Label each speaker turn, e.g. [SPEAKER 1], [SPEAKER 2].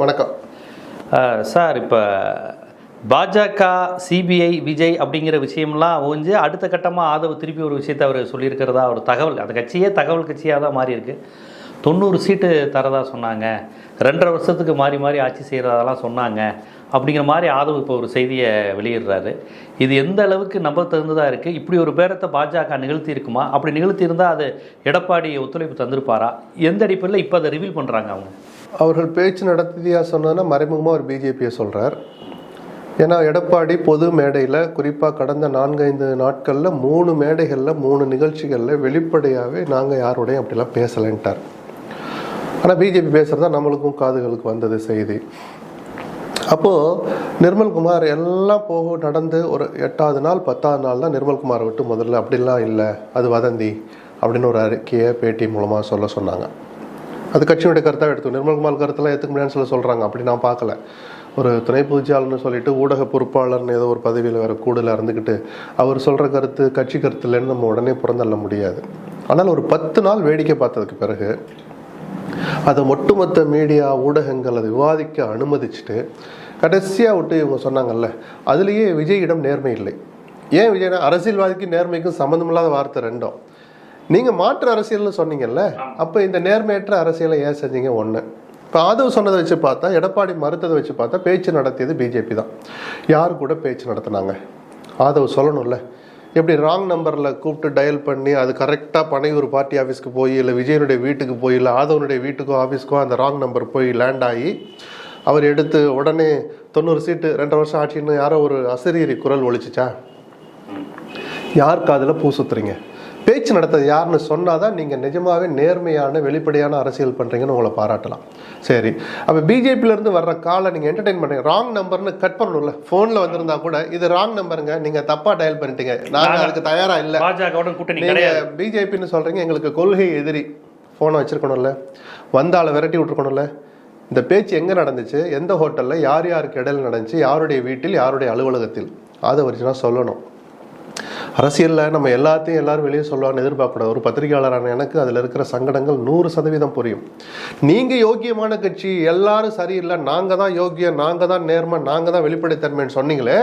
[SPEAKER 1] வணக்கம்
[SPEAKER 2] சார். இப்போ பாஜக, சிபிஐ, விஜய் அப்படிங்கிற விஷயம்லாம் ஓஞ்சு அடுத்த கட்டமாக ஆதவ் திருப்பி ஒரு விஷயத்தை அவர் சொல்லியிருக்கிறதா ஒரு தகவல், அந்த கட்சியே தகவல் கட்சியாக தான் மாறி இருக்கு. 90 சீட்டு தரதா சொன்னாங்க, 2.5 வருஷத்துக்கு மாறி மாறி ஆட்சி செய்கிறதெல்லாம் சொன்னாங்க அப்படிங்கிற மாதிரி ஆதவ் இப்போ ஒரு செய்தியை வெளியிடுறாரு. இது எந்த அளவுக்கு நம்ப தகுந்ததாக இருக்குது? இப்படி ஒரு பேரத்தை பாஜக நிகழ்த்தி இருக்குமா? அப்படி நிகழ்த்தி இருந்தால் அது எடப்பாடி ஒத்துழைப்பு தந்திருப்பாரா? எந்த அடிப்படையில் இப்போ அதை ரிவீல் பண்ணுறாங்க அவங்க?
[SPEAKER 1] அவர்கள் பேச்சு நடத்தியா சொன்னதுன்னா மறைமுகமாக ஒரு பிஜேபியை சொல்கிறார். ஏன்னா எடப்பாடி பொது மேடையில் குறிப்பாக கடந்த 4-5 நாட்களில் 3 மேடைகளில் 3 நிகழ்ச்சிகளில் வெளிப்படையாகவே நாங்கள் யாரோடையும் அப்படிலாம் பேசலைன்ட்டார். ஆனால் பிஜேபி பேசுகிறதா நம்மளுக்கும் காதுகளுக்கு வந்தது செய்தி. அப்போது நிர்மல்குமார் எல்லாம் நடந்து ஒரு 8வது நாள் 10வது நாள் தான் நிர்மல்குமாரை விட்டு முதல்ல அப்படிலாம் இல்லை, அது வதந்தி அப்படின்னு ஒரு அறிக்கையை பேட்டி மூலமாக சொன்னாங்க. அது கட்சியினுடைய கருத்தாக எடுத்து நிர்மல்குமார் கருத்தெல்லாம் ஏற்றுக்க முடியாதுன்னு சொல்கிறாங்க. அப்படி நான் பார்க்கல. ஒரு துணை பொதுச்சாளர்னு சொல்லிட்டு ஊடக பொறுப்பாளர்னு ஏதோ ஒரு பதவியில் வேறு கூடுதல் இருந்துக்கிட்டு அவர் சொல்கிற கருத்து கட்சி கருத்து இல்லைன்னு நம்ம உடனே புறந்தள்ள முடியாது. ஆனால் ஒரு 10 நாள் வேடிக்கை பார்த்ததுக்கு பிறகு அதை ஒட்டுமொத்த மீடியா ஊடகங்கள் அதை விவாதிக்க அனுமதிச்சுட்டு கடைசியாக விட்டு இவங்க சொன்னாங்கல்ல, அதுலேயே விஜயிடம் நேர்மை இல்லை. ஏன் விஜய்? அரசியல்வாதிக்கு நேர்மைக்கும் சம்மந்தமில்லாத வார்த்தை ரெண்டும். நீங்கள் மாற்று அரசியல்னு சொன்னீங்கல்ல, அப்போ இந்த நேர்மையற்ற அரசியலை ஏன் செஞ்சீங்க? ஒன்று. இப்போ ஆதவ் சொன்னதை வச்சு பார்த்தா, எடப்பாடி மறுத்ததை வச்சு பார்த்தா பேச்சு நடத்தியது பிஜேபி தான். யார் கூட பேச்சு நடத்தினாங்க? ஆதவ் சொல்லணும்ல. எப்படி ராங் நம்பரில் கூப்பிட்டு டயல் பண்ணி அது கரெக்டாக பனையூர் பார்ட்டி ஆஃபீஸ்க்கு போய் இல்லை விஜயனுடைய வீட்டுக்கு போய் இல்லை ஆதவனுடைய வீட்டுக்கோ ஆஃபீஸ்க்கோ அந்த ராங் நம்பர் போய் லேண்ட் ஆகி அவர் எடுத்து உடனே 90 சீட்டு 2.5 வருஷம் ஆட்சின்னு யாரோ ஒரு அசரீரி குரல் ஒழிச்சிச்சா? யார் காதில் பூ சுத்துறீங்க? பேச்சு நடத்தது யாருன்னு சொன்னாதான் நீங்கள் நிஜமாகவே நேர்மையான வெளிப்படையான அரசியல் பண்ணுறீங்கன்னு உங்களை பாராட்டலாம். சரி, அப்போ பிஜேபியிலேருந்து வர்ற காலை நீங்கள் என்டர்டெயின் பண்ணுறீங்க. ராங் நம்பர்னு கட் பண்ணணும்ல. ஃபோனில் வந்திருந்தா கூட இது ராங் நம்பருங்க, நீங்கள் தப்பாக டயல் பண்ணிட்டீங்க, நாங்கள் அதுக்கு தயாராக இல்லை, நீங்கள் பிஜேபின்னு சொல்கிறீங்க, எங்களுக்கு கொள்கை எதிரி, ஃபோனை வச்சுருக்கணும்ல, வந்தால விரட்டி விட்டுருக்கணும்ல. இந்த பேச்சு எங்கே நடந்துச்சு? எந்த ஹோட்டலில்? யார் யாருக்கு இடையில் நடந்துச்சு? யாருடைய வீட்டில்? யாருடைய அலுவலகத்தில்? அதை வச்சுனா சொல்லணும். அரசியலில் நம்ம எல்லாரும் வெளியே சொல்லுவான்னு எதிர்பார்க்கக்கூடாது. ஒரு பத்திரிகையாளரான எனக்கு அதில் இருக்கிற சங்கடங்கள் 100% புரியும். நீங்கள் யோக்கியமான கட்சி, எல்லாரும் சரியில்லை, நாங்கள் தான் யோக்கியம், நாங்கள் தான் நேர்மை, நாங்கள் தான் வெளிப்படைத்தன்மைன்னு சொன்னீங்களே,